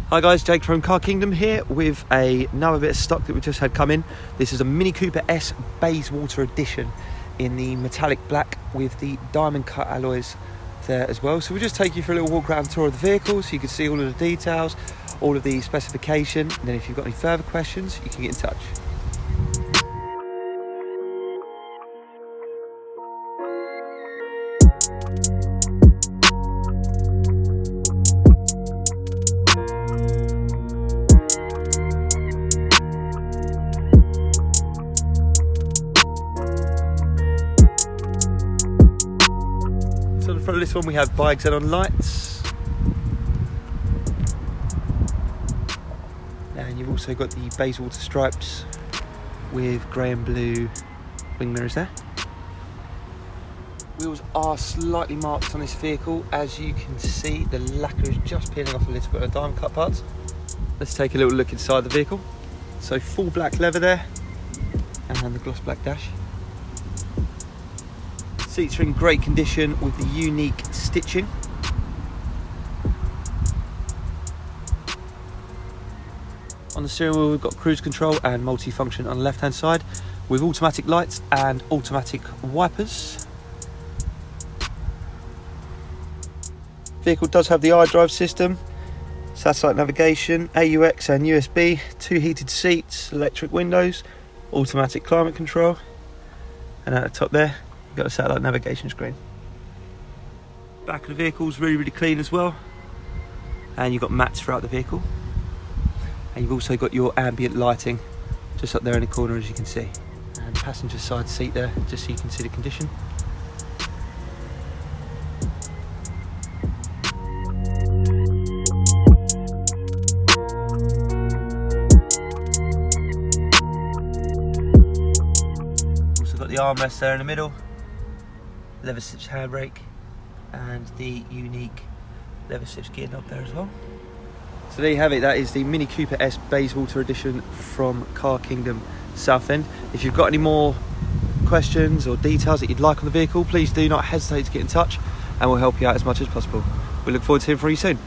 Hi guys, Jake from Car Kingdom here with another bit of stock that we just had come in. This is a Mini Cooper S Bayswater edition in the metallic black with the diamond cut alloys there as well. So we'll just take you for a little walk around tour of the vehicle so you can see all of the details, all of the specification, and then if you've got any further questions you can get in touch. So in front of this one we have bi-xenon lights, and you've also got the Bayswater stripes with grey and blue wing mirrors there. Wheels are slightly marked on this vehicle. As you can see, the lacquer is just peeling off a little bit of diamond cut parts. Let's take a little look inside the vehicle. So full black leather there and the gloss black dash. Seats are in great condition with the unique stitching. On the steering wheel we've got cruise control and multi-function on the left hand side with automatic lights and automatic wipers. Vehicle does have the iDrive system, satellite navigation, AUX and USB, 2 heated seats, electric windows, automatic climate control, and at the top there got a satellite navigation screen. Back of the vehicle is really clean as well, and you've got mats throughout the vehicle, and you've also got your ambient lighting just up there in the corner as you can see, and passenger side seat there just so you can see the condition. Also got the armrest there in the middle, leather stitched handbrake, and the unique leather stitched gear knob there as well. So there you have it, that is the Mini Cooper S Bayswater edition from Car Kingdom Southend. If you've got any more questions or details that you'd like on the vehicle, please do not hesitate to get in touch and we'll help you out as much as possible. We look forward to hearing from you soon.